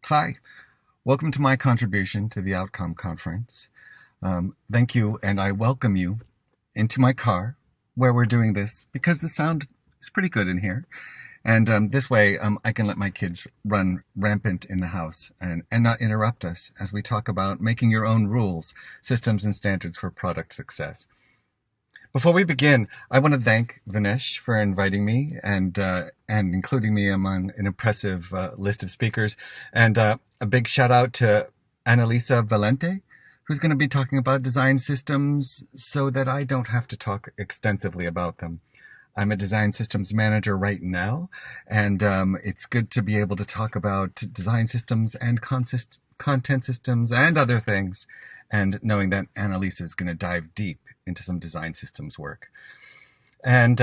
Hi, welcome to my contribution to the Outcome Conference. Thank you, and I welcome you into my car where we're doing this because the sound is pretty good in here. And this way, I can let my kids run rampant in the house and not interrupt us as we talk about making your own rules, systems, and standards for product success. Before we begin, I want to thank Vinesh for inviting me and including me among an impressive list of speakers. And a big shout out to Annalisa Valente, who's going to be talking about design systems so that I don't have to talk extensively about them. I'm a design systems manager right now, and it's good to be able to talk about design systems and content systems and other things, and knowing that Annalisa is going to dive deep into some design systems work. And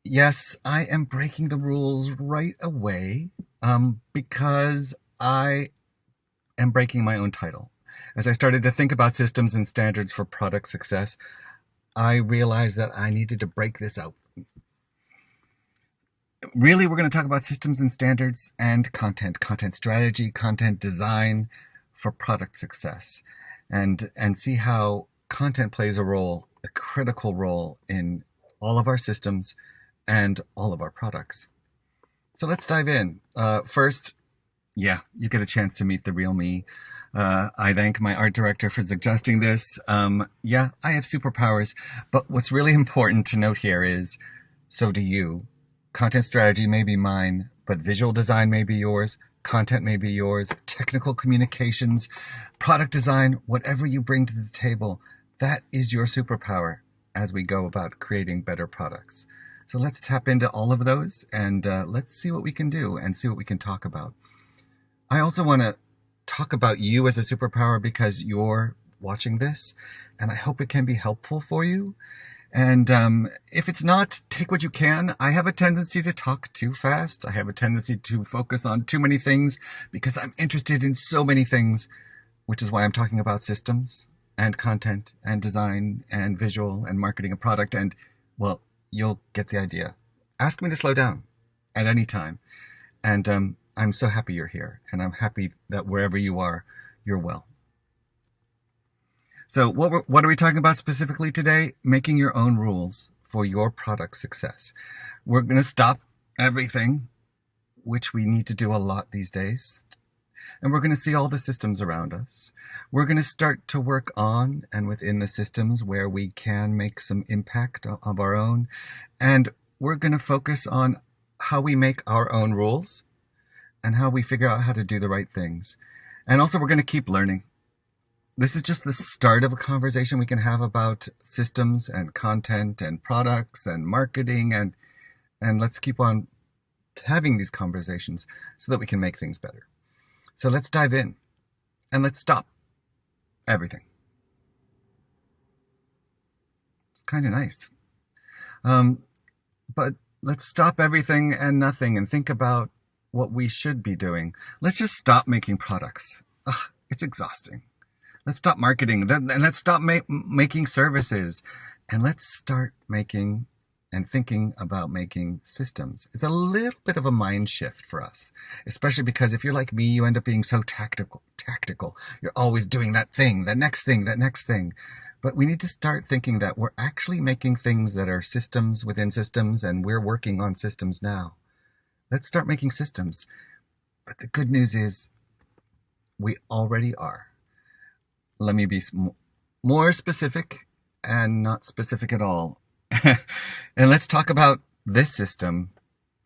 yes, I am breaking the rules right away because I am breaking my own title. As I started to think about systems and standards for product success, I realized that I needed to break this out. Really, we're going to talk about systems and standards and content strategy, content design for product success, and see how content plays a critical role in all of our systems and all of our products. So let's dive in. First, you get a chance to meet the real me. I thank my art director for suggesting this. I have superpowers, but what's really important to note here is, so do you. Content strategy may be mine, but visual design may be yours. Content may be yours. Technical communications, product design, whatever you bring to the table, that is your superpower as we go about creating better products. So let's tap into all of those and let's see what we can do and see what we can talk about. I also want to talk about you as a superpower because you're watching this, and I hope it can be helpful for you. And if it's not, take what you can. I have a tendency to talk too fast. I have a tendency to focus on too many things because I'm interested in so many things, which is why I'm talking about systems and content and design and visual and marketing a product. And, well, you'll get the idea. Ask me to slow down at any time. And I'm so happy you're here, and I'm happy that wherever you are, you're well. So what are we talking about specifically today? Making your own rules for your product success. We're going to stop everything, which we need to do a lot these days. And we're going to see all the systems around us. We're going to start to work on and within the systems where we can make some impact of our own. And we're going to focus on how we make our own rules and how we figure out how to do the right things. And also, we're going to keep learning. This is just the start of a conversation we can have about systems and content and products and marketing. And let's keep on having these conversations so that we can make things better. So let's dive in and let's stop everything. It's kind of nice. But let's stop everything and nothing and think about what we should be doing. Let's just stop making products. It's exhausting. Let's stop marketing and let's stop making services, and let's start making and thinking about making systems. It's a little bit of a mind shift for us, especially because if you're like me, you end up being so tactical. You're always doing that thing, that next thing. But we need to start thinking that we're actually making things that are systems within systems, and we're working on systems now. Let's start making systems. But the good news is we already are. Let me be more specific and not specific at all. And let's talk about this system.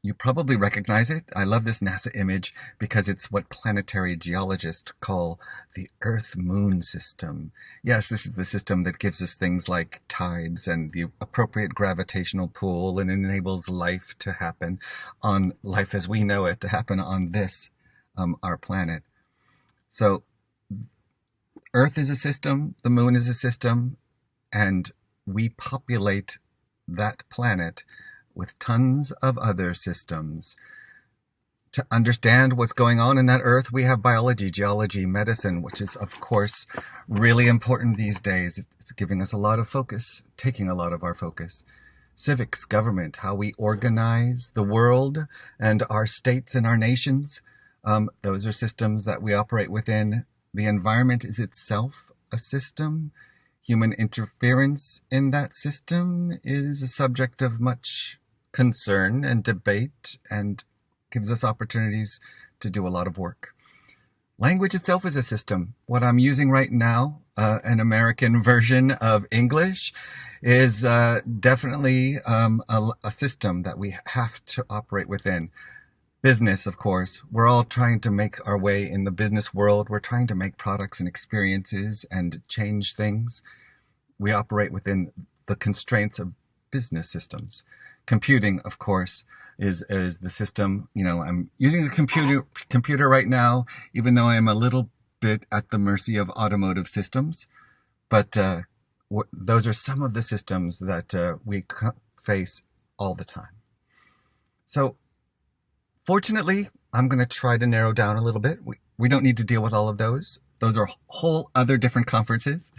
You probably recognize it. I love this NASA image because it's what planetary geologists call the Earth-Moon system. Yes, this is the system that gives us things like tides and the appropriate gravitational pull and enables life to happen on life as we know it to happen on this, our planet. So Earth is a system, the moon is a system, and we populate that planet with tons of other systems. To understand what's going on in that Earth, we have biology, geology, medicine, which is, of course, really important these days. It's giving us a lot of focus, taking a lot of our focus. Civics, government, how we organize the world and our states and our nations, Those are systems that we operate within. The environment is itself a system. Human interference in that system is a subject of much concern and debate and gives us opportunities to do a lot of work. Language itself is a system. What I'm using right now, an American version of English, is definitely a system that we have to operate within. Business, of course. We're all trying to make our way in the business world. We're trying to make products and experiences and change things. We operate within the constraints of business systems. Computing, of course, is the system. I'm using a computer right now, even though I am a little bit at the mercy of automotive systems. But those are some of the systems that we face all the time. So fortunately, I'm going to try to narrow down a little bit. We don't need to deal with all of those. Those are whole other different conferences.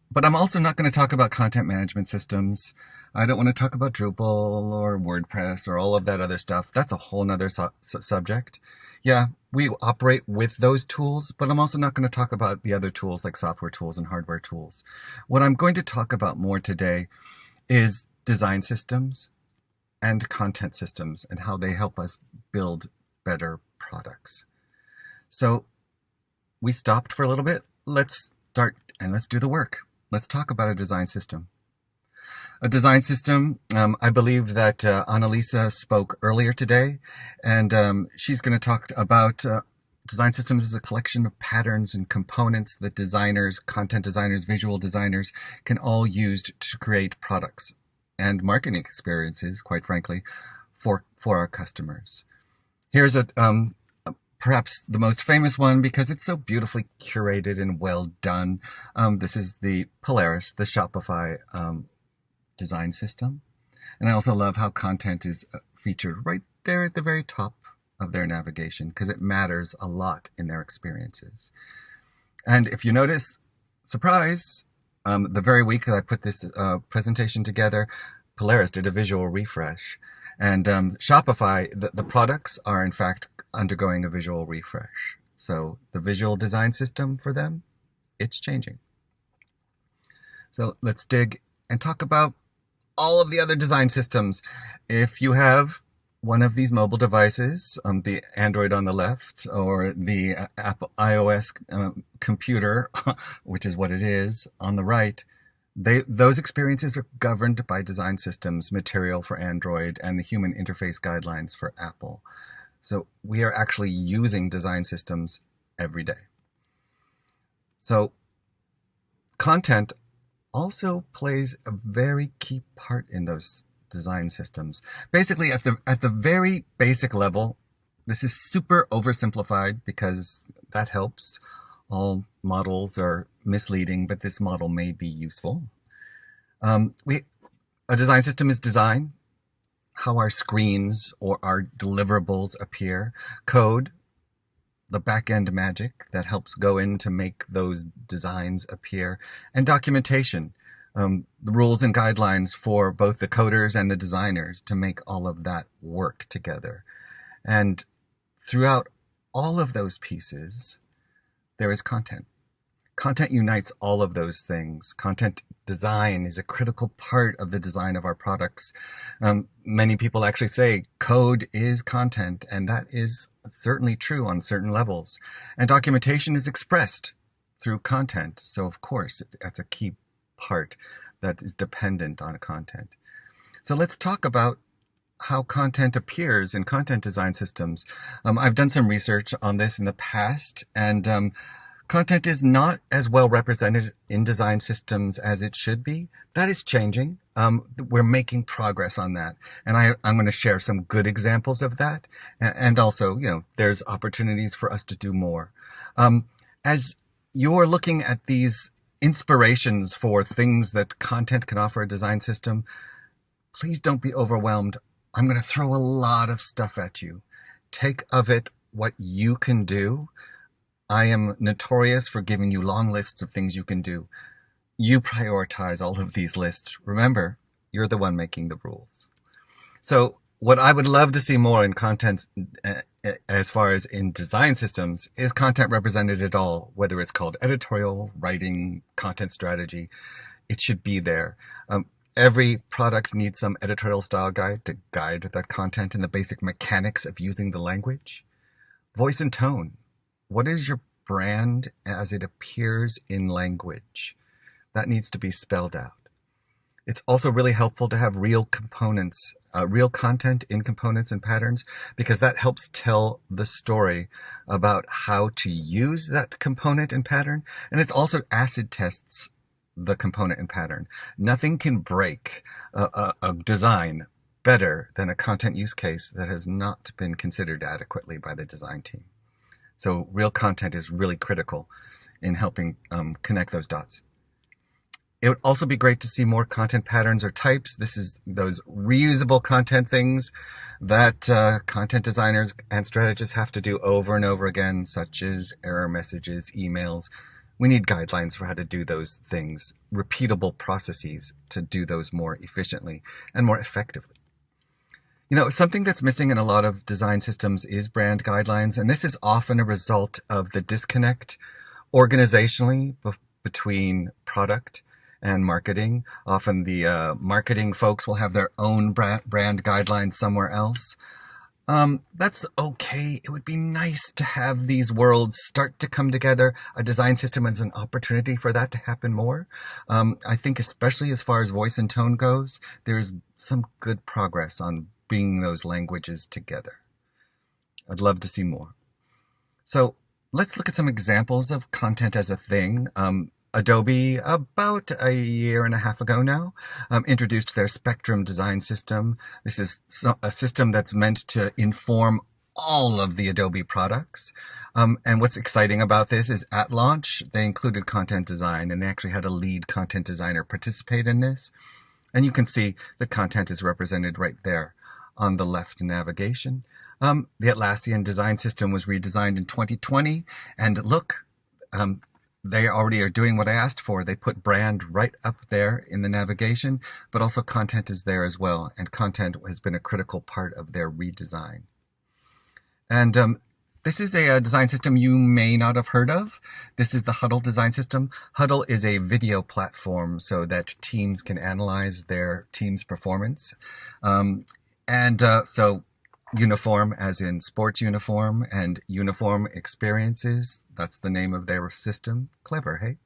But I'm also not going to talk about content management systems. I don't want to talk about Drupal or WordPress or all of that other stuff. That's a whole nother subject. Yeah, we operate with those tools, but I'm also not going to talk about the other tools like software tools and hardware tools. What I'm going to talk about more today is design systems and content systems and how they help us build better products. So we stopped for a little bit. Let's start and let's do the work. Let's talk about a design system. A design system, I believe that Annalisa spoke earlier today, and she's going to talk about design systems as a collection of patterns and components that designers, content designers, visual designers can all use to create products and marketing experiences, quite frankly, for our customers. Here's perhaps the most famous one because it's so beautifully curated and well done. This is the Polaris, the Shopify design system. And I also love how content is featured right there at the very top of their navigation because it matters a lot in their experiences. And if you notice, surprise, the very week that I put this presentation together, Polaris did a visual refresh. And Shopify, the products are in fact undergoing a visual refresh. So the visual design system for them, it's changing. So let's dig and talk about all of the other design systems. If you have one of these mobile devices, the Android on the left or the Apple iOS computer, which is what it is, on the right, those experiences are governed by design systems, material for Android, and the human interface guidelines for Apple. So we are actually using design systems every day. So content also plays a very key part in those design systems. Basically, at the very basic level, this is super oversimplified because that helps. All models are misleading, but this model may be useful. A design system is design, how our screens or our deliverables appear. Code, the back-end magic that helps go in to make those designs appear. And documentation, the rules and guidelines for both the coders and the designers to make all of that work together. And throughout all of those pieces, there is content. Content unites all of those things. Content design is a critical part of the design of our products. Many people actually say code is content, and that is certainly true on certain levels. And documentation is expressed through content. So of course, that's a key part that is dependent on content. So let's talk about how content appears in content design systems. I've done some research on this in the past, and content is not as well represented in design systems as it should be. That is changing. We're making progress on that. And I'm going to share some good examples of that. And also, there's opportunities for us to do more. As you're looking at these inspirations for things that content can offer a design system, please don't be overwhelmed. I'm going to throw a lot of stuff at you. Take of it what you can do. I am notorious for giving you long lists of things you can do. You prioritize all of these lists. Remember, you're the one making the rules. So what I would love to see more in content as far as in design systems, is content represented at all, whether it's called editorial, writing, content strategy, it should be there. Every product needs some editorial style guide to guide that content and the basic mechanics of using the language. Voice and tone. What is your brand as it appears in language? That needs to be spelled out. It's also really helpful to have real components, real content in components and patterns, because that helps tell the story about how to use that component and pattern. And it's also acid tests the component and pattern. Nothing can break a design better than a content use case that has not been considered adequately by the design team. So real content is really critical in helping connect those dots. It would also be great to see more content patterns or types. This is those reusable content things that content designers and strategists have to do over and over again, such as error messages, emails. We need guidelines for how to do those things, repeatable processes to do those more efficiently and more effectively. You know, something that's missing in a lot of design systems is brand guidelines, and this is often a result of the disconnect organizationally between product and marketing. Often the marketing folks will have their own brand guidelines somewhere else. That's okay. It would be nice to have these worlds start to come together. A design system is an opportunity for that to happen more. I think especially as far as voice and tone goes, there's some good progress on bringing those languages together. I'd love to see more. So let's look at some examples of content as a thing. Adobe, about a year and a half ago now, introduced their Spectrum design system. This is a system that's meant to inform all of the Adobe products. And what's exciting about this is at launch, they included content design, and they actually had a lead content designer participate in this. And you can see the content is represented right there on the left navigation. The Atlassian design system was redesigned in 2020, and look, they already are doing what I asked for. They put brand right up there in the navigation, but also content is there as well. And content has been a critical part of their redesign. And this is a design system you may not have heard of. This is the Huddle design system. Huddle is a video platform so that teams can analyze their team's performance. So uniform as in sports uniform, and uniform experiences. That's the name of their system. Clever, hey?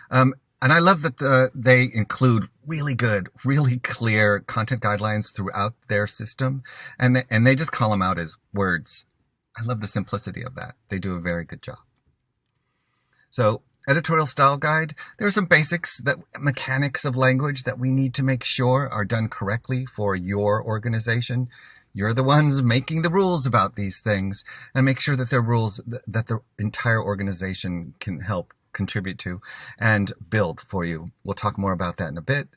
And I love that they include really good, really clear content guidelines throughout their system. And they just call them out as words. I love the simplicity of that. They do a very good job. So editorial style guide, there are some basics, mechanics of language that we need to make sure are done correctly for your organization. You're the ones making the rules about these things, and make sure that they're rules that the entire organization can help contribute to and build for you. We'll talk more about that in a bit.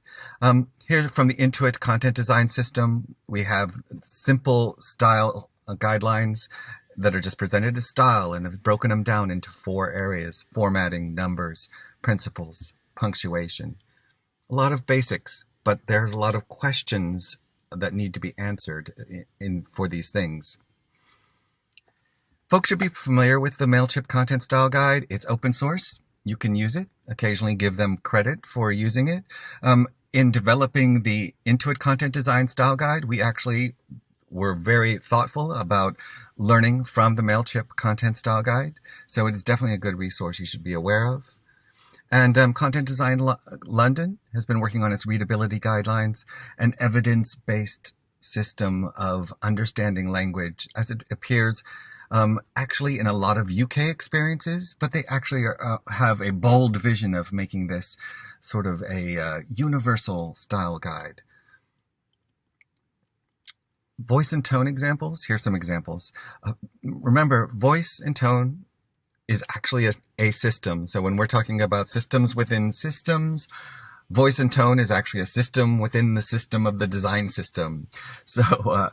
Here's from the Intuit content design system. We have simple style guidelines that are just presented as style, and have broken them down into 4 areas: formatting, numbers, principles, punctuation. A lot of basics, but there's a lot of questions that need to be answered for these things. Folks should be familiar with the MailChimp Content Style Guide. It's open source. You can use it. Occasionally give them credit for using it. In developing the Intuit Content Design Style Guide, we actually were very thoughtful about learning from the MailChimp Content Style Guide. So it is definitely a good resource you should be aware of. And Content Design London has been working on its readability guidelines, an evidence-based system of understanding language as it appears actually in a lot of UK experiences, but they actually have a bold vision of making this sort of a universal style guide. Voice and tone examples. Here's some examples. Remember, voice and tone is actually a system. So when we're talking about systems within systems, voice and tone is actually a system within the system of the design system. But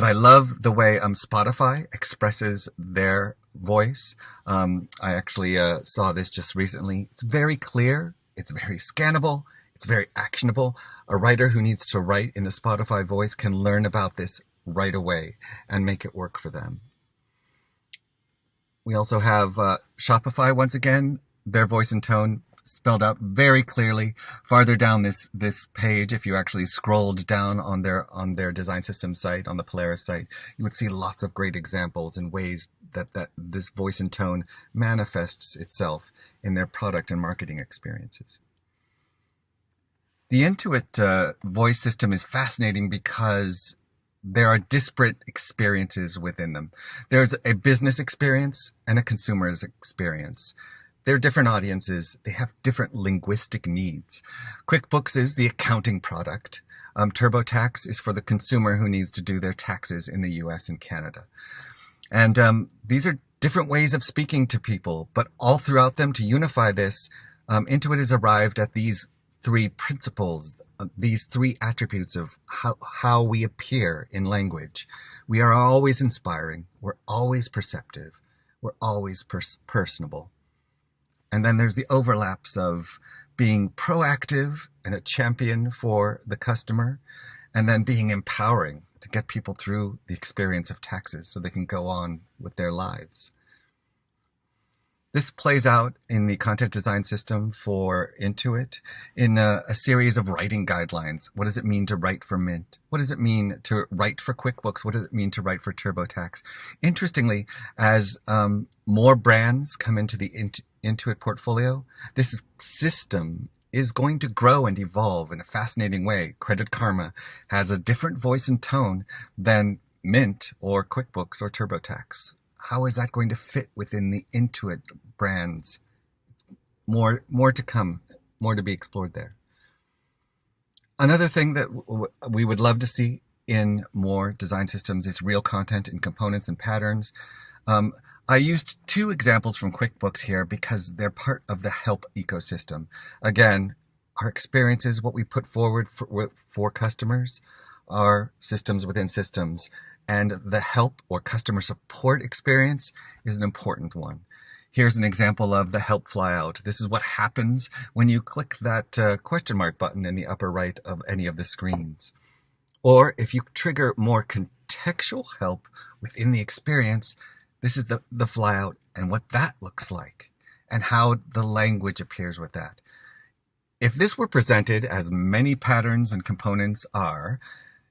I love the way Spotify expresses their voice. I actually saw this just recently. It's very clear. It's very scannable. It's very actionable. A writer who needs to write in the Spotify voice can learn about this right away and make it work for them. We also have Shopify, once again, their voice and tone spelled out very clearly. Farther down this page, if you actually scrolled down on their design system site, on the Polaris site, you would see lots of great examples and ways that this voice and tone manifests itself in their product and marketing experiences. The Intuit voice system is fascinating because there are disparate experiences within them. There's a business experience and a consumer's experience. They're different audiences. They have different linguistic needs. QuickBooks is the accounting product. TurboTax is for the consumer who needs to do their taxes in the US and Canada. And these are different ways of speaking to people, but all throughout them, to unify this, Intuit has arrived at these three principles, these three attributes of how we appear in language. We are always inspiring. We're always perceptive. We're always personable. And then there's the overlaps of being proactive and a champion for the customer, and then being empowering to get people through the experience of taxes so they can go on with their lives. This plays out in the content design system for Intuit in a series of writing guidelines. What does it mean to write for Mint? What does it mean to write for QuickBooks? What does it mean to write for TurboTax? Interestingly, as more brands come into the Intuit portfolio, this system is going to grow and evolve in a fascinating way. Credit Karma has a different voice and tone than Mint or QuickBooks or TurboTax. How is that going to fit within the Intuit brands? More to come, more to be explored there. Another thing that we would love to see in more design systems is real content and components and patterns. I used two examples from QuickBooks here because they're part of the help ecosystem. Again, our experiences, what we put forward for customers, are systems within systems. And the help or customer support experience is an important one. Here's an example of the help flyout. This is what happens when you click that question mark button in the upper right of any of the screens. Or if you trigger more contextual help within the experience, this is the flyout and what that looks like and how the language appears with that. If this were presented as many patterns and components are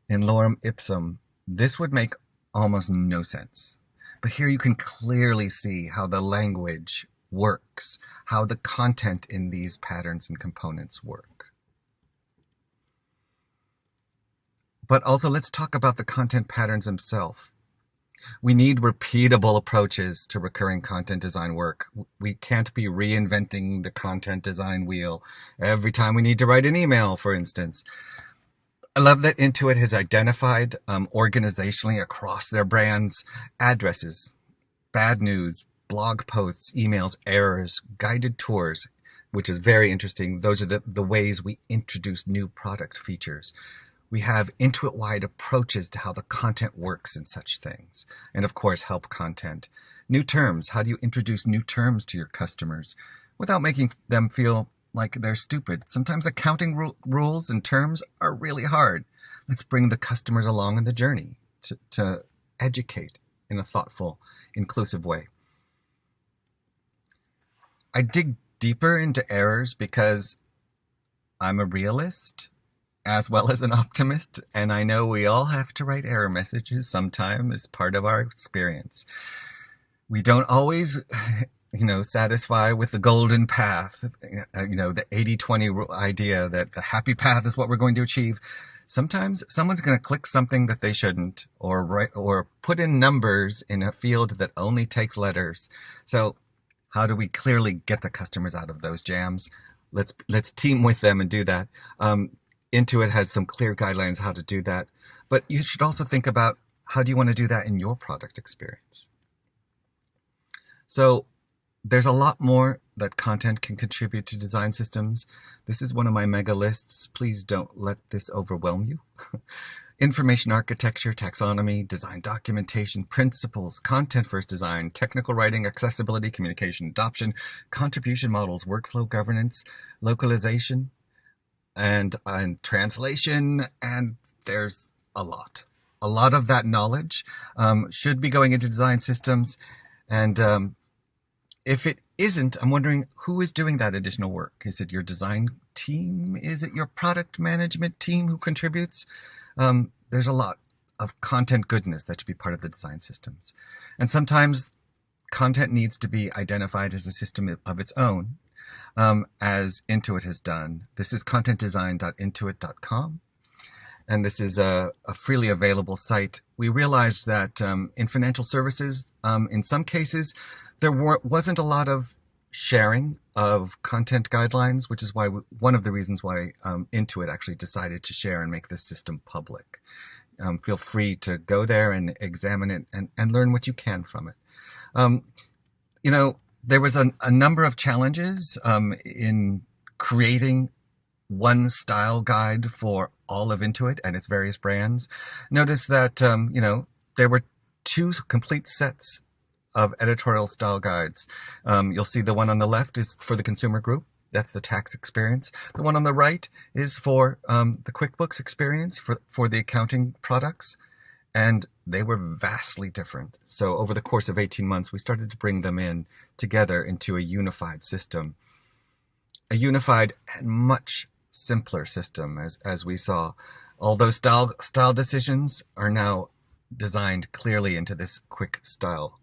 in lorem ipsum, this would make almost no sense. But here you can clearly see how the language works, how the content in these patterns and components work. But also let's talk about the content patterns themselves. We need repeatable approaches to recurring content design work. We can't be reinventing the content design wheel every time we need to write an email, for instance. I love that Intuit has identified organizationally across their brands addresses, bad news, blog posts, emails, errors, guided tours, which is very interesting. Those are the ways we introduce new product features. We have Intuit-wide approaches to how the content works in such things. And of course, help content. New terms. How do you introduce new terms to your customers without making them feel like they're stupid? Sometimes accounting rules and terms are really hard. Let's bring the customers along in the journey to educate in a thoughtful, inclusive way. I dig deeper into errors because I'm a realist as well as an optimist, and I know we all have to write error messages sometime as part of our experience. We don't always satisfy with the golden path, the 80-20 idea that the happy path is what we're going to achieve. Sometimes someone's going to click something that they shouldn't, or put in numbers in a field that only takes letters. So how do we clearly get the customers out of those jams? Let's team with them and do that. Intuit has some clear guidelines how to do that, but you should also think about how do you want to do that in your product experience. So there's a lot more that content can contribute to design systems. This is one of my mega lists. Please don't let this overwhelm you. Information architecture, taxonomy, design documentation, principles, content-first design, technical writing, accessibility, communication, adoption, contribution models, workflow governance, localization, and translation, and there's a lot. A lot of that knowledge should be going into design systems, and If it isn't, I'm wondering who is doing that additional work. Is it your design team? Is it your product management team who contributes? There's a lot of content goodness that should be part of the design systems. And sometimes content needs to be identified as a system of its own, as Intuit has done. This is contentdesign.intuit.com. And this is a freely available site. We realized that in financial services, in some cases, there wasn't a lot of sharing of content guidelines, which is why one of the reasons why Intuit actually decided to share and make this system public. Feel free to go there and examine it and learn what you can from it. There was a number of challenges in creating one style guide for all of Intuit and its various brands. Notice that, there were 2 complete sets of editorial style guides. You'll see the one on the left is for the consumer group. That's the tax experience. The one on the right is for the QuickBooks experience for the accounting products. And they were vastly different. So over the course of 18 months, we started to bring them in together into a unified system. A unified and much simpler system, as we saw. All those style decisions are now designed clearly into this quick style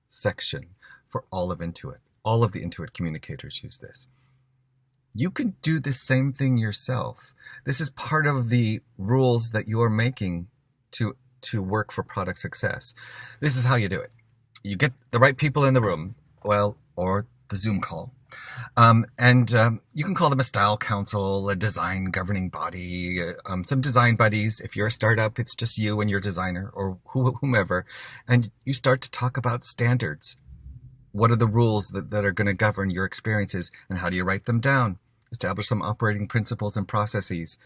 section for all of Intuit. All of the Intuit communicators use this. You can do the same thing yourself. This is part of the rules that you're making to work for product success. This is how you do it. You get the right people in the room, or the Zoom call. And you can call them a style council, a design governing body, some design buddies. If you're a startup, it's just you and your designer or whomever. And you start to talk about standards. What are the rules that are going to govern your experiences, and how do you write them down? Establish some operating principles and processes.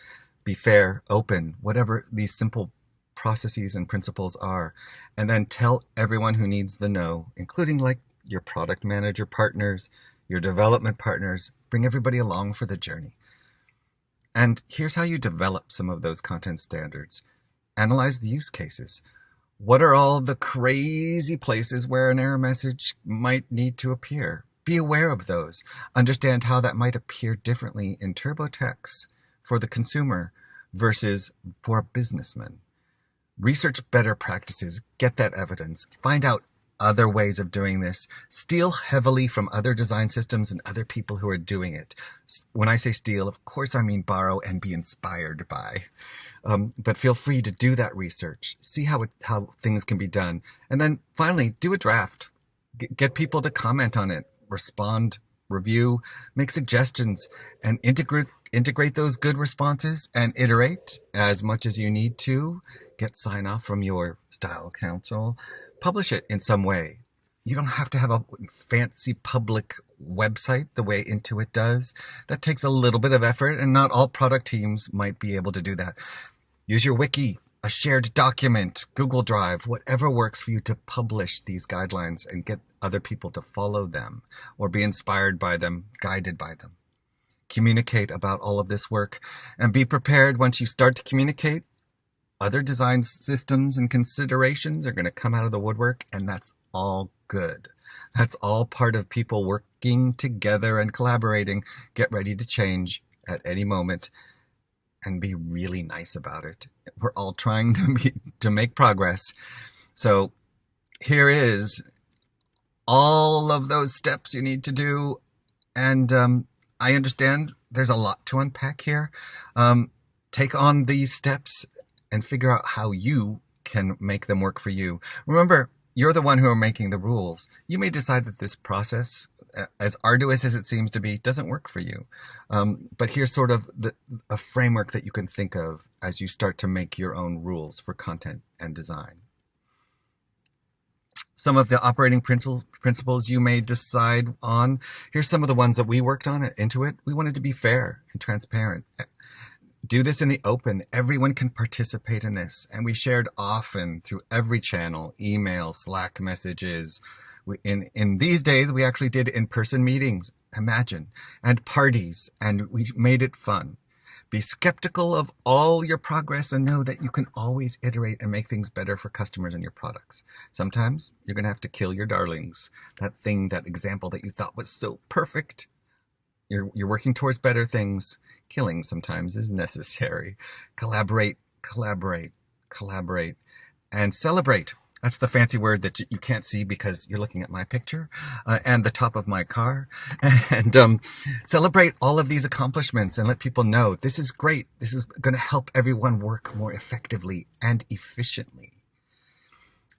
Be fair, open, whatever these simple processes and principles are. And then tell everyone who needs the know, including like your product manager partners, your development partners. Bring everybody along for the journey. And here's how you develop some of those content standards. Analyze the use cases. What are all the crazy places where an error message might need to appear? Be aware of those. Understand how that might appear differently in TurboTax for the consumer versus for a businessman. Research better practices. Get that evidence. Find out other ways of doing this. Steal heavily from other design systems and other people who are doing it. When I say steal, of course I mean borrow and be inspired by. But feel free to do that research. See how things can be done. And then finally, do a draft. Get people to comment on it. Respond, review, make suggestions, and integrate those good responses and iterate as much as you need to. Get sign off from your style council. Publish it in some way. You don't have to have a fancy public website the way Intuit does. That takes a little bit of effort, and not all product teams might be able to do that. Use your wiki, a shared document, Google Drive, whatever works for you to publish these guidelines and get other people to follow them or be inspired by them, guided by them. Communicate about all of this work and be prepared once you start to communicate. Other design systems and considerations are going to come out of the woodwork, and that's all good. That's all part of people working together and collaborating. Get ready to change at any moment and be really nice about it. We're all trying to make progress. So here is all of those steps you need to do. And I understand there's a lot to unpack here. Take on these steps and figure out how you can make them work for you. Remember, you're the one who are making the rules. You may decide that this process, as arduous as it seems to be, doesn't work for you. But here's sort of a framework that you can think of as you start to make your own rules for content and design. Some of the operating principles you may decide on. Here's some of the ones that we worked on at Intuit. We wanted to be fair and transparent. Do this in the open. Everyone can participate in this. And we shared often through every channel, email, Slack messages. In these days, we actually did in-person meetings, imagine, and parties, and we made it fun. Be skeptical of all your progress and know that you can always iterate and make things better for customers and your products. Sometimes you're going to have to kill your darlings. That thing, that example that you thought was so perfect. You're working towards better things. Killing sometimes is necessary. Collaborate, collaborate, collaborate, and celebrate. That's the fancy word that you can't see because you're looking at my picture and the top of my car. And celebrate all of these accomplishments and let people know this is great. This is going to help everyone work more effectively and efficiently.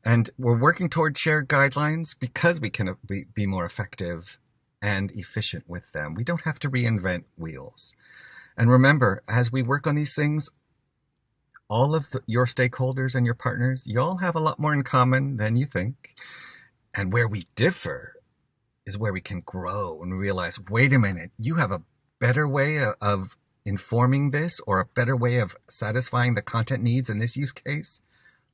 And we're working toward shared guidelines because we can be more effective and efficient with them. We don't have to reinvent wheels. And remember, as we work on these things, all of your stakeholders and your partners, you all have a lot more in common than you think. And where we differ is where we can grow and realize, wait a minute, you have a better way of informing this or a better way of satisfying the content needs in this use case.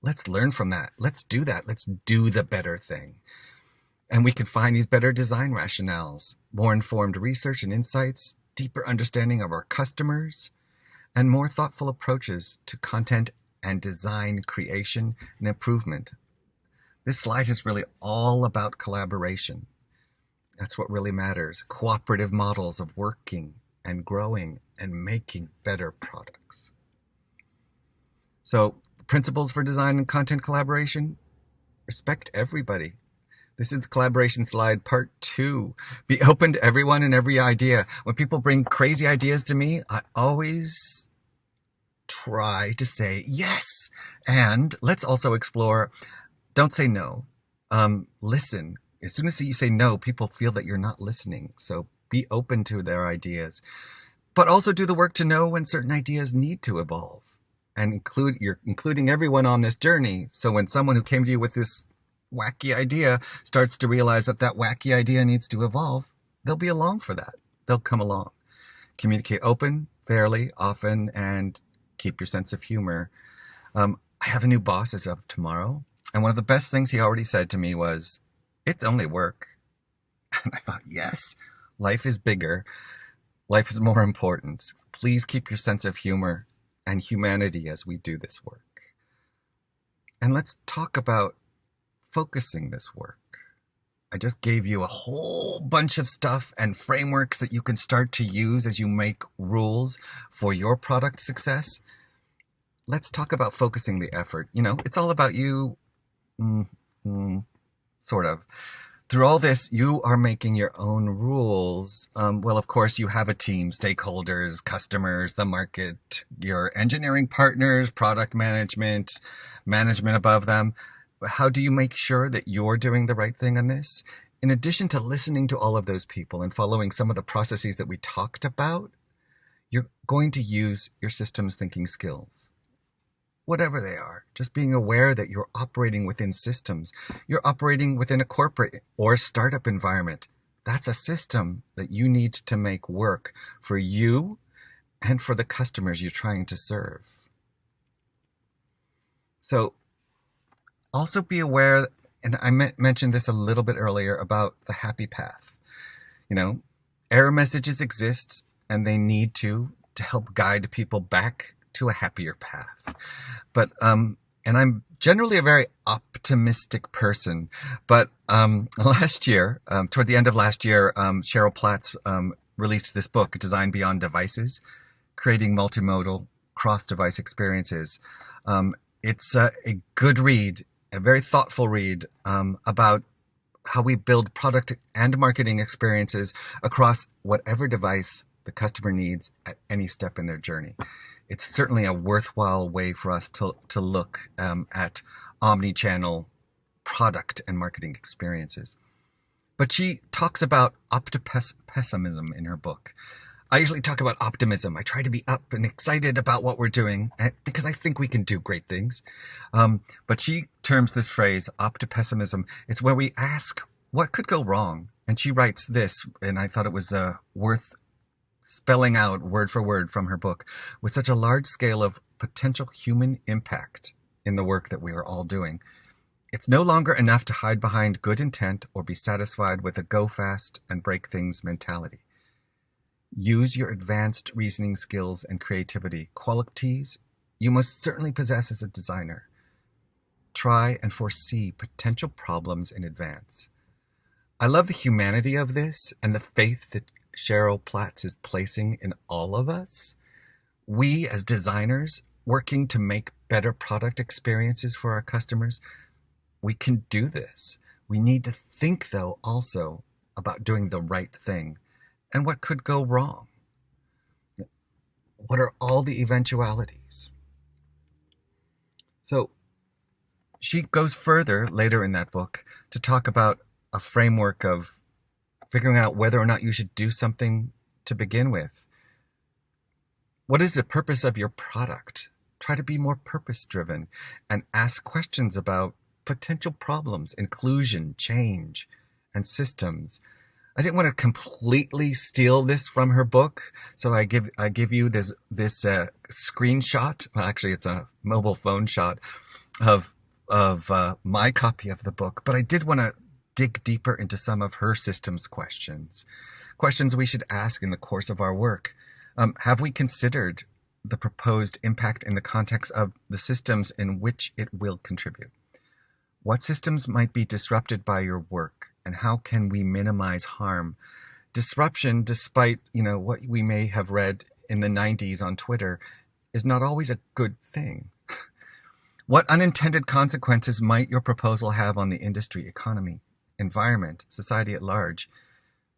Let's learn from that. Let's do that. Let's do the better thing. And we can find these better design rationales, more informed research and insights, deeper understanding of our customers, and more thoughtful approaches to content and design creation and improvement. This slide is really all about collaboration. That's what really matters. Cooperative models of working and growing and making better products. So, principles for design and content collaboration: respect everybody. This is the collaboration slide part 2. Be open to everyone and every idea. When people bring crazy ideas to me, I always try to say yes. And let's also explore, don't say no. Listen. As soon as you say no, people feel that you're not listening. So be open to their ideas. But also do the work to know when certain ideas need to evolve. And you're including everyone on this journey. So when someone who came to you with this wacky idea starts to realize that that wacky idea needs to evolve, they'll be along for that. They'll come along. Communicate open, fairly, often, and keep your sense of humor. I have a new boss as of tomorrow, and one of the best things he already said to me was, "It's only work." And I thought, yes, life is bigger. Life is more important. Please keep your sense of humor and humanity as we do this work. And let's talk about focusing this work. I just gave you a whole bunch of stuff and frameworks that you can start to use as you make rules for your product success. Let's talk about focusing the effort. It's all about you, sort of. Through all this, you are making your own rules. Well, of course, you have a team, stakeholders, customers, the market, your engineering partners, product management above them. How do you make sure that you're doing the right thing on this? In addition to listening to all of those people and following some of the processes that we talked about, you're going to use your systems thinking skills. Whatever they are, just being aware that you're operating within systems. You're operating within a corporate or startup environment. That's a system that you need to make work for you and for the customers you're trying to serve. So, also be aware, and I mentioned this a little bit earlier, about the happy path. Error messages exist, and they need to help guide people back to a happier path. But, and I'm generally a very optimistic person, but last year, toward the end of last year, Cheryl Platts released this book, Design Beyond Devices, Creating Multimodal Cross-Device Experiences. It's a good read, a very thoughtful read about how we build product and marketing experiences across whatever device the customer needs at any step in their journey. It's certainly a worthwhile way for us to look at omni-channel product and marketing experiences. But she talks about opti-pessimism in her book. I usually talk about optimism. I try to be up and excited about what we're doing because I think we can do great things. But she terms this phrase, opti-pessimism. It's where we ask, what could go wrong? And she writes this, and I thought it was worth spelling out word for word from her book. With such a large scale of potential human impact in the work that we are all doing, it's no longer enough to hide behind good intent or be satisfied with a go fast and break things mentality. Use your advanced reasoning skills and creativity, qualities you must certainly possess as a designer. Try and foresee potential problems in advance. I love the humanity of this and the faith that Cheryl Platts is placing in all of us. We as designers working to make better product experiences for our customers, we can do this. We need to think, though, also about doing the right thing and what could go wrong. What are all the eventualities? So she goes further later in that book to talk about a framework of figuring out whether or not you should do something to begin with. What is the purpose of your product? Try to be more purpose-driven and ask questions about potential problems, inclusion, change, and systems. I didn't want to completely steal this from her book, so I give you this screenshot. Well, actually, it's a mobile phone shot of my copy of the book. But I did want to dig deeper into some of her systems questions we should ask in the course of our work. Have we considered the proposed impact in the context of the systems in which it will contribute? What systems might be disrupted by your work, and how can we minimize harm? Disruption, despite what we may have read in the 90s on Twitter, is not always a good thing. What unintended consequences might your proposal have on the industry, economy, environment, society at large?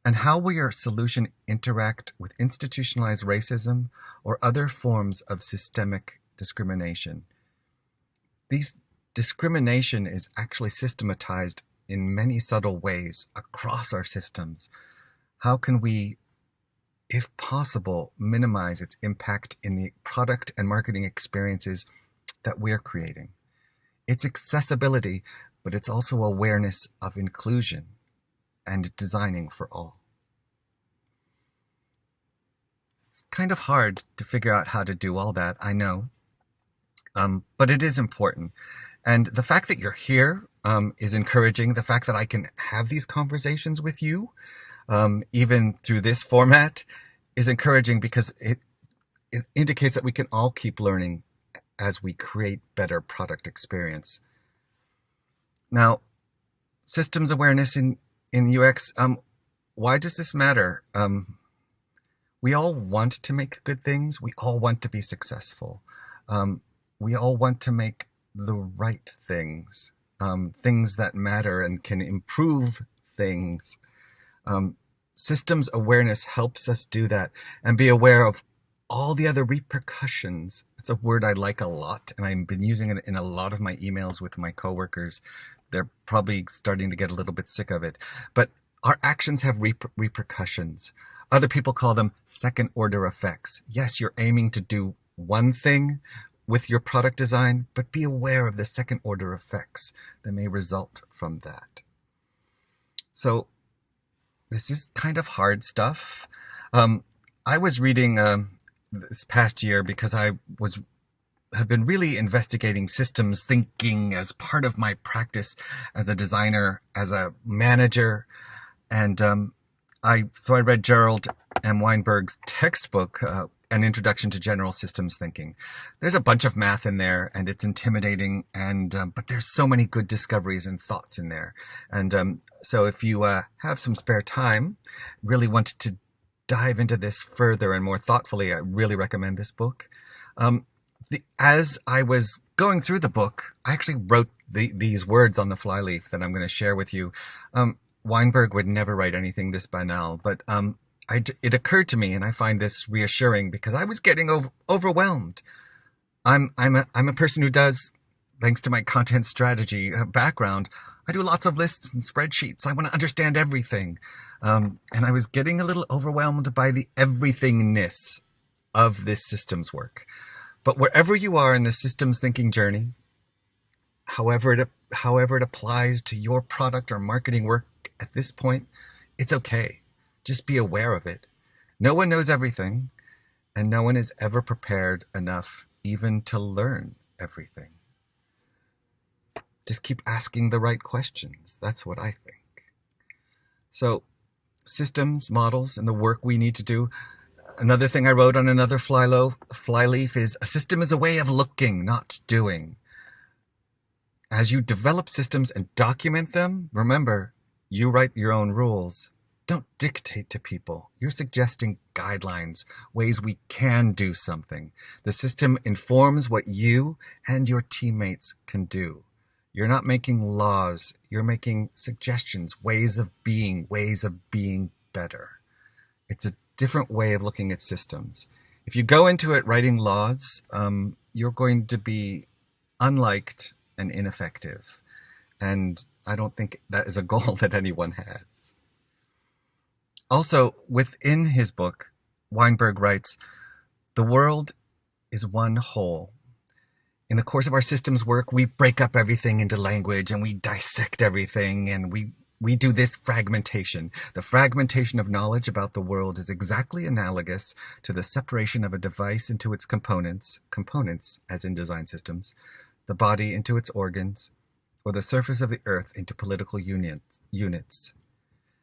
And how will your solution interact with institutionalized racism or other forms of systemic discrimination? These discrimination is actually systematized in many subtle ways across our systems. How can we, if possible, minimize its impact in the product and marketing experiences that we're creating? It's accessibility, but it's also awareness of inclusion and designing for all. It's kind of hard to figure out how to do all that, I know, but it is important. And the fact that you're here is encouraging. The fact that I can have these conversations with you, even through this format, is encouraging because it indicates that we can all keep learning as we create better product experience. Now, systems awareness in UX, why does this matter? We all want to make good things. We all want to be successful. We all want to make the right things, things that matter and can improve things. Systems awareness helps us do that and be aware of all the other repercussions. It's a word I like a lot, and I've been using it in a lot of my emails with my coworkers. They're probably starting to get a little bit sick of it. But our actions have repercussions. Other people call them second-order effects. Yes, you're aiming to do one thing with your product design, but be aware of the second-order effects that may result from that. So this is kind of hard stuff. I was reading this past year because I have been really investigating systems thinking as part of my practice as a designer, as a manager, and I read Gerald M. Weinberg's textbook, An Introduction to General Systems Thinking. There's a bunch of math in there, and it's intimidating, but there's so many good discoveries and thoughts in there. And so if you have some spare time, really wanted to dive into this further and more thoughtfully, I really recommend this book. As I was going through the book, I actually wrote these words on the flyleaf that I'm going to share with you. Weinberg would never write anything this banal, but it occurred to me, and I find this reassuring because I was getting overwhelmed. I'm a person who does, thanks to my content strategy background, I do lots of lists and spreadsheets. I want to understand everything. And I was getting a little overwhelmed by the everythingness of this systems work. But wherever you are in the systems thinking journey, however it applies to your product or marketing work at this point, it's okay. Just be aware of it. No one knows everything, and no one is ever prepared enough even to learn everything. Just keep asking the right questions. That's what I think. So systems, models, and the work we need to do, Another thing I wrote on another flyleaf is a system is a way of looking, not doing. As you develop systems and document them, remember, you write your own rules. Don't dictate to people. You're suggesting guidelines, ways we can do something. The system informs what you and your teammates can do. You're not making laws. You're making suggestions, ways of being better. It's a different way of looking at systems. If you go into it writing laws, you're going to be unliked and ineffective. And I don't think that is a goal that anyone has. Also, within his book, Weinberg writes, the world is one whole. In the course of our systems work, we break up everything into language and we dissect everything and we do this fragmentation. The fragmentation of knowledge about the world is exactly analogous to the separation of a device into its components as in design systems, the body into its organs, or the surface of the earth into political units.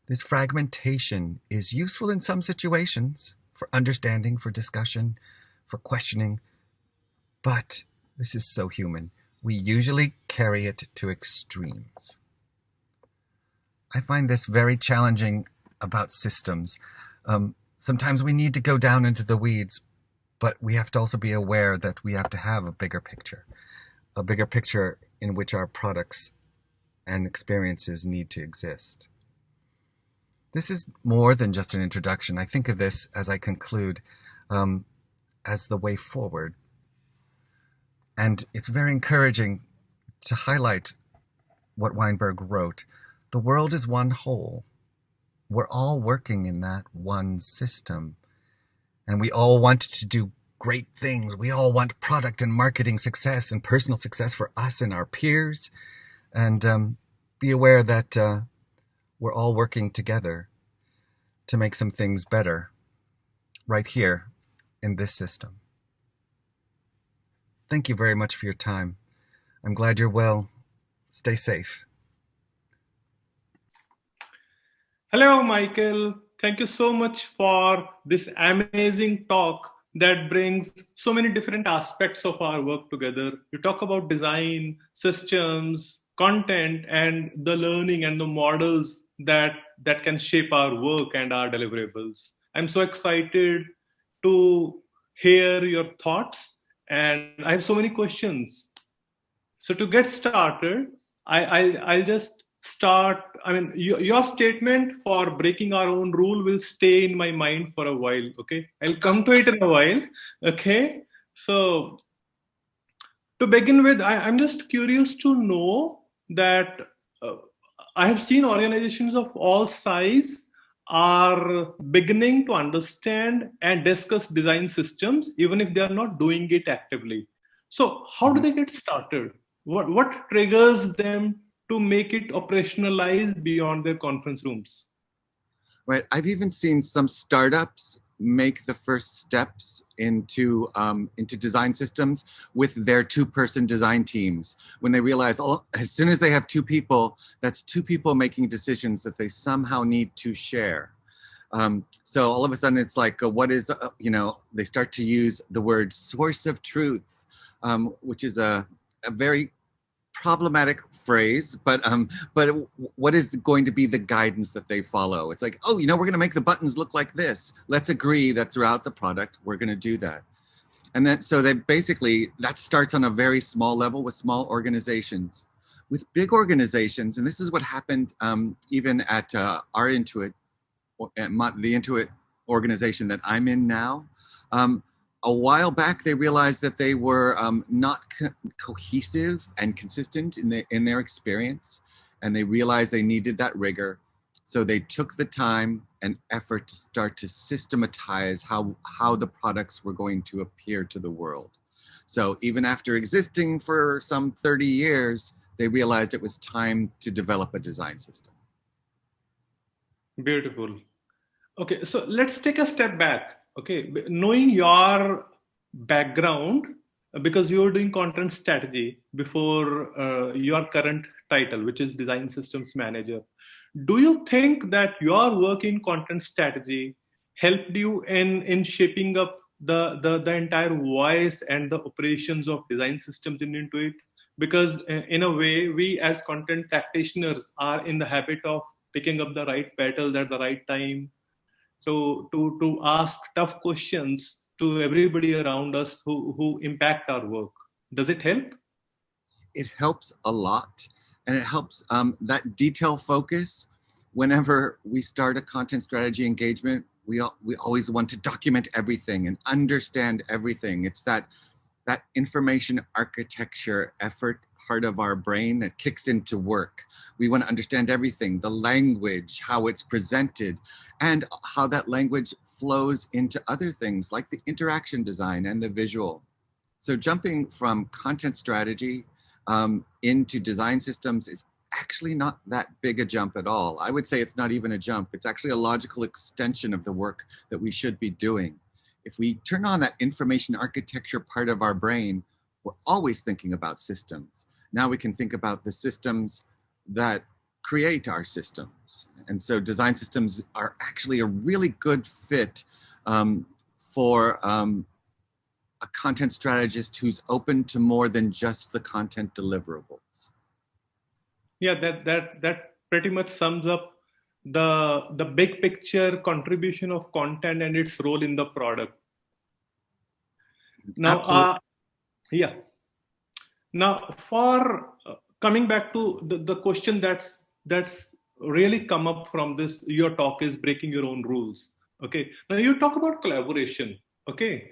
This fragmentation is useful in some situations, for understanding, for discussion, for questioning, but this is so human. We usually carry it to extremes. I find this very challenging about systems. Sometimes we need to go down into the weeds, but we have to also be aware that we have to have a bigger picture in which our products and experiences need to exist. This is more than just an introduction. I think of this, as I conclude, as the way forward. And it's very encouraging to highlight what Weinberg wrote. The world is one whole. We're all working in that one system. And we all want to do great things. We all want product and marketing success and personal success for us and our peers. And be aware that we're all working together to make some things better right here in this system. Thank you very much for your time. I'm glad you're well. Stay safe. Hello, Michael. Thank you so much for this amazing talk that brings so many different aspects of our work together. You talk about design, systems, content, and the learning and the models that can shape our work and our deliverables. I'm so excited to hear your thoughts, and I have so many questions. So to get started, I'll just start. I mean, your statement for breaking our own rule will stay in my mind for a while. Okay, I'll come to it in a while. Okay, so to begin with, I'm just curious to know that I have seen organizations of all size are beginning to understand and discuss design systems, even if they are not doing it actively. So how do they get started? What triggers them to make it operationalized beyond their conference rooms? Right. I've even seen some startups make the first steps into design systems with their two-person design teams. When they realize, as soon as they have two people, that's two people making decisions that they somehow need to share. So all of a sudden, it's like, they start to use the word source of truth, which is a very problematic phrase, but what is going to be the guidance that they follow? It's like, we're going to make the buttons look like this. Let's agree that throughout the product, we're going to do that. And then, so they basically, that starts on a very small level with small organizations. With big organizations, and this is what happened even at our Intuit, the Intuit organization that I'm in now. A while back, they realized that they were not cohesive and consistent in their experience, and they realized they needed that rigor. So they took the time and effort to start to systematize how the products were going to appear to the world. So even after existing for some 30 years, they realized it was time to develop a design system. Beautiful. Okay, so let's take a step back. Okay, knowing your background, because you're doing content strategy before your current title, which is Design Systems Manager, do you think that your work in content strategy helped you in shaping up the entire voice and the operations of design systems in Intuit? Because in a way, we as content practitioners are in the habit of picking up the right petals at the right time to ask tough questions to everybody around us who impact our work. Does it help? It helps a lot, and it helps that detail focus. Whenever we start a content strategy engagement, we always want to document everything and understand everything. It's that information architecture effort part of our brain that kicks into work. We want to understand everything, the language, how it's presented, and how that language flows into other things like the interaction design and the visual. So jumping from content strategy into design systems is actually not that big a jump at all. I would say it's not even a jump. It's actually a logical extension of the work that we should be doing. If we turn on that information architecture part of our brain, we're always thinking about systems. Now we can think about the systems that create our systems. And so design systems are actually a really good fit for a content strategist who's open to more than just the content deliverables. Yeah, that pretty much sums up the big picture contribution of content and its role in the product. Now, yeah. Now, for coming back to the question that's really come up from this, your talk is breaking your own rules. Okay. Now you talk about collaboration. Okay.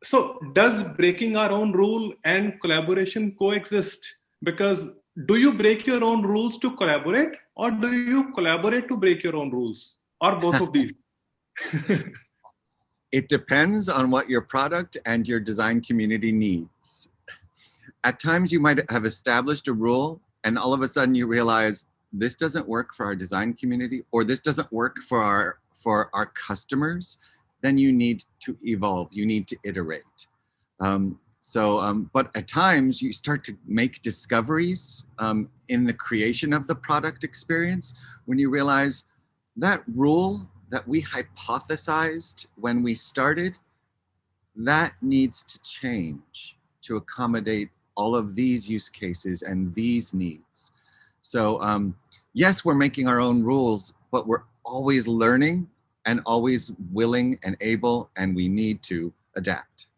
So does breaking our own rule and collaboration coexist? Because do you break your own rules to collaborate, or do you collaborate to break your own rules, or both of these? It depends on what your product and your design community needs. At times you might have established a rule and all of a sudden you realize this doesn't work for our design community, or this doesn't work for our customers. Then you need to evolve, you need to iterate. But at times you start to make discoveries in the creation of the product experience when you realize that rule that we hypothesized when we started, that needs to change to accommodate all of these use cases and these needs. So yes, we're making our own rules, but we're always learning and always willing and able, and we need to adapt.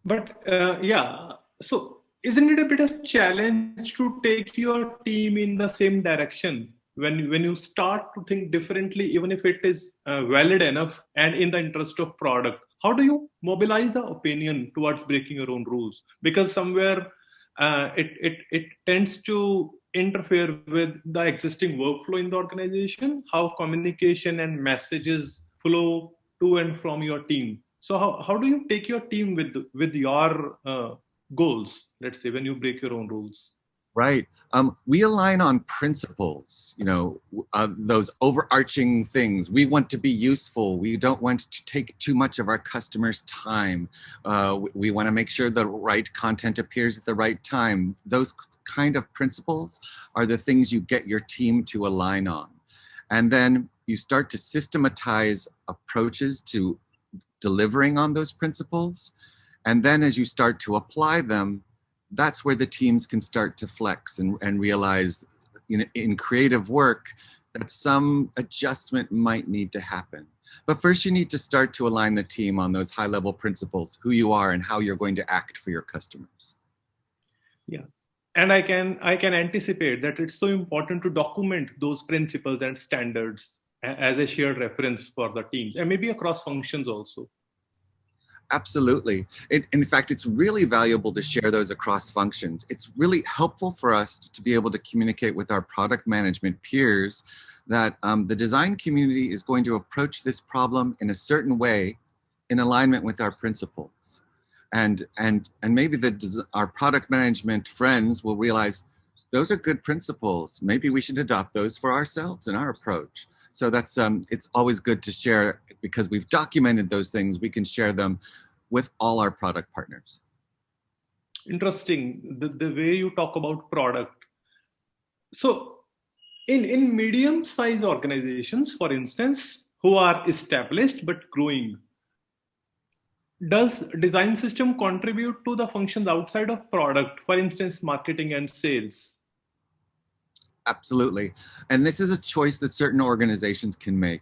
But yeah, so isn't it a bit of challenge to take your team in the same direction when you start to think differently, even if it is valid enough and in the interest of product? How do you mobilize the opinion towards breaking your own rules? Because somewhere it tends to interfere with the existing workflow in the organization, how communication and messages flow to and from your team. So how do you take your team with your goals, let's say, when you break your own rules? Right. We align on principles, those overarching things. We want to be useful. We don't want to take too much of our customers' time. We want to make sure the right content appears at the right time. Those kind of principles are the things you get your team to align on. And then you start to systematize approaches to delivering on those principles. And then as you start to apply them, that's where the teams can start to flex and realize in creative work that some adjustment might need to happen. But first you need to start to align the team on those high level principles, who you are and how you're going to act for your customers. Yeah. And I can anticipate that it's so important to document those principles and standards as a shared reference for the teams and maybe across functions also. Absolutely. In fact, it's really valuable to share those across functions. It's really helpful for us to be able to communicate with our product management peers that the design community is going to approach this problem in a certain way in alignment with our principles. And maybe our product management friends will realize those are good principles. Maybe we should adopt those for ourselves in our approach. So that's it's always good to share, because we've documented those things. We can share them with all our product partners. Interesting, the way you talk about product. So In medium-sized organizations, for instance, who are established but growing, does design system contribute to the functions outside of product, for instance, marketing and sales? Absolutely. And this is a choice that certain organizations can make.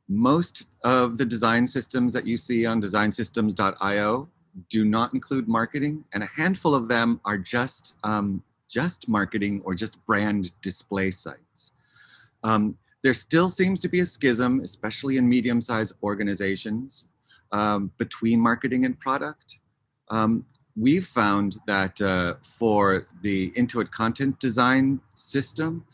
Most of the design systems that you see on designsystems.io do not include marketing, and a handful of them are just marketing or just brand display sites. There still seems to be a schism, especially in medium-sized organizations, between marketing and product. We've found that for the Intuit content design system,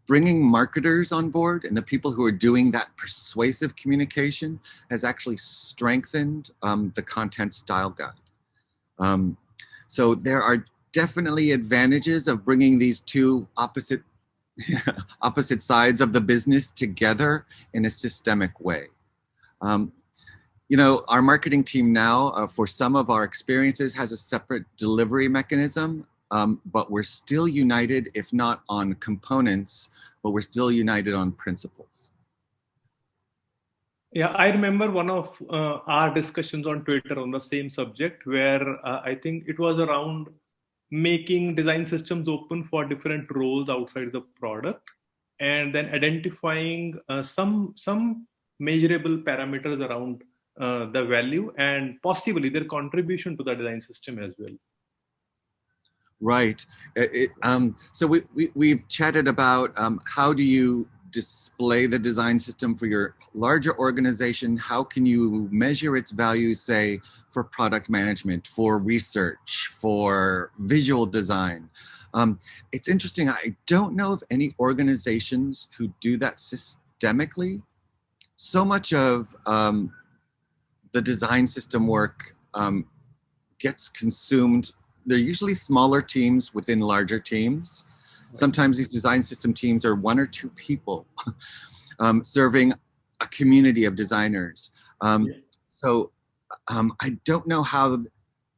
bringing marketers on board and the people who are doing that persuasive communication has actually strengthened the content style guide. So there are definitely advantages of bringing these two opposite sides of the business together in a systemic way. Our marketing team now, for some of our experiences, has a separate delivery mechanism, but we're still united, if not on components, but we're still united on principles. Yeah, I remember one of our discussions on Twitter on the same subject, where I think it was around making design systems open for different roles outside the product, and then identifying some measurable parameters around the value and possibly their contribution to the design system as well. Right. So we've chatted about how do you display the design system for your larger organization? How can you measure its value, say, for product management, for research, for visual design? It's interesting. I don't know of any organizations who do that systemically. So much of the design system work gets consumed. They're usually smaller teams within larger teams. Sometimes these design system teams are one or two people serving a community of designers. So I don't know how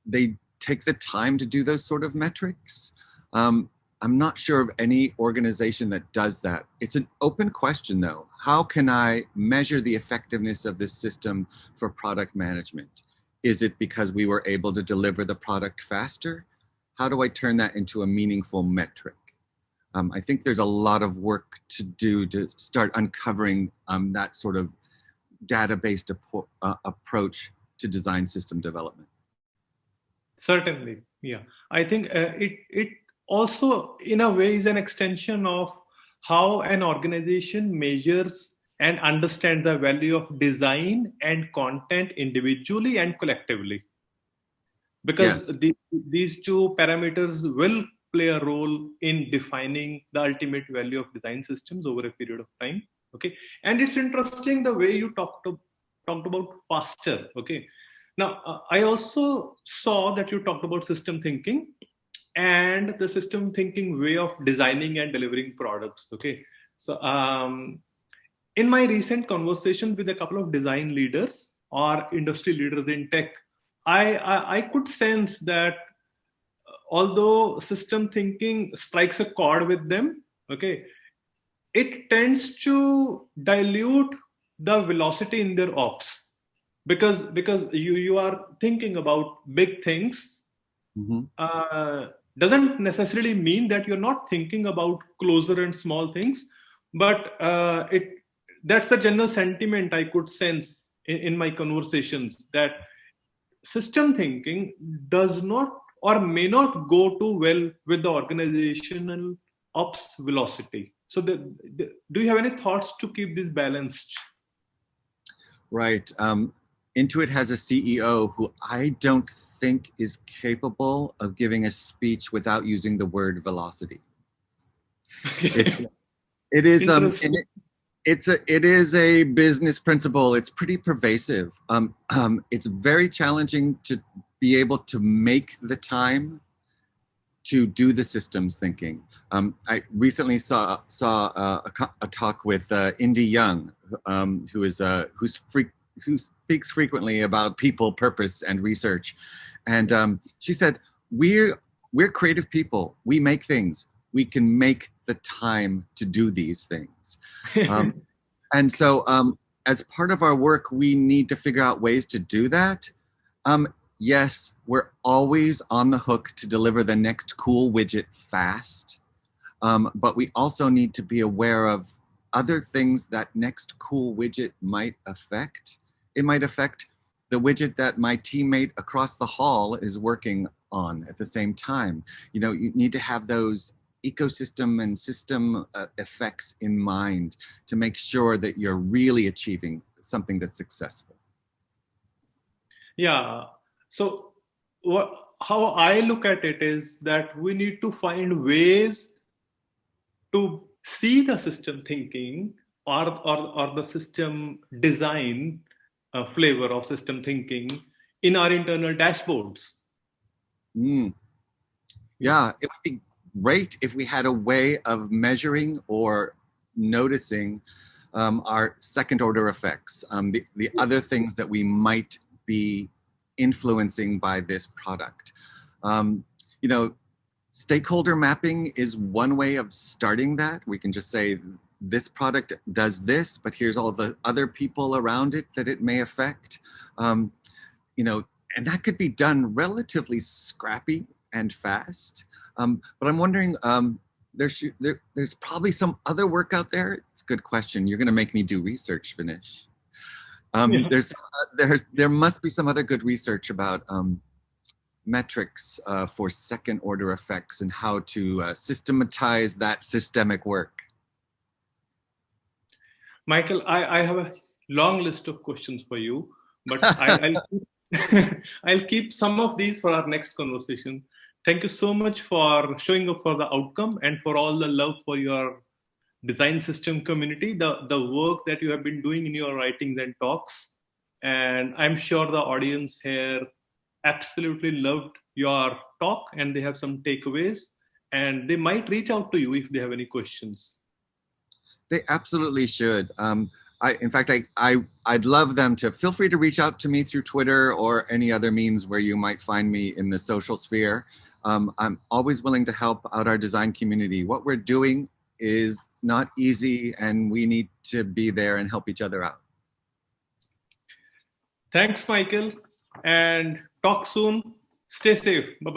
they take the time to do those sort of metrics. I'm not sure of any organization that does that. It's an open question, though. How can I measure the effectiveness of this system for product management? Is it because we were able to deliver the product faster? How do I turn that into a meaningful metric? I think there's a lot of work to do to start uncovering that sort of data-based approach to design system development. Certainly, yeah. I think it also, in a way, is an extension of how an organization measures and understands the value of design and content individually and collectively. Because yes. these two parameters will play a role in defining the ultimate value of design systems over a period of time. Okay, and it's interesting the way you talked about faster. Okay, now I also saw that you talked about system thinking and the system thinking way of designing and delivering products. Okay, so in my recent conversation with a couple of design leaders or industry leaders in tech, I could sense that although system thinking strikes a chord with them, okay, it tends to dilute the velocity in their ops because you are thinking about big things. Doesn't necessarily mean that you're not thinking about closer and small things, but that's the general sentiment I could sense in my conversations, that system thinking does not or may not go too well with the organizational ops velocity. So do you have any thoughts to keep this balanced? Right. Intuit has a CEO who I don't think is capable of giving a speech without using the word velocity. It is a business principle. It's pretty pervasive. It's very challenging to be able to make the time to do the systems thinking. I recently saw a talk with Indy Young, who speaks frequently about people, purpose, and research, and she said, "We're creative people. We make things. we can make the time to do these things. And so as part of our work, we need to figure out ways to do that. Yes, we're always on the hook to deliver the next cool widget fast. But we also need to be aware of other things that next cool widget might affect. It might affect the widget that my teammate across the hall is working on at the same time. You know, you need to have those ecosystem and system effects in mind to make sure that you're really achieving something that's successful. Yeah. So how I look at it is that we need to find ways to see the system thinking or the system design flavor of system thinking in our internal dashboards. Yeah, it would be great if we had a way of measuring or noticing our second order effects, the other things that we might be influencing by this product. You know, stakeholder mapping is one way of starting that. We can just say, this product does this, but here's all the other people around it that it may affect. You know, and that could be done relatively scrappy and fast. But I'm wondering, there's probably some other work out there. It's a good question. You're going to make me do research, Vinesh. There must be some other good research about metrics for second order effects and how to systematize that systemic work. Michael, I have a long list of questions for you, but I'll keep some of these for our next conversation. Thank you so much for showing up for the outcome and for all the love for your design system community, the work that you have been doing in your writings and talks. And I'm sure the audience here absolutely loved your talk and they have some takeaways and they might reach out to you if they have any questions. They absolutely should. In fact, I'd love them to feel free to reach out to me through Twitter or any other means where you might find me in the social sphere. I'm always willing to help out our design community. What we're doing is not easy and we need to be there and help each other out. Thanks, Michael, and talk soon. Stay safe. Bye-bye.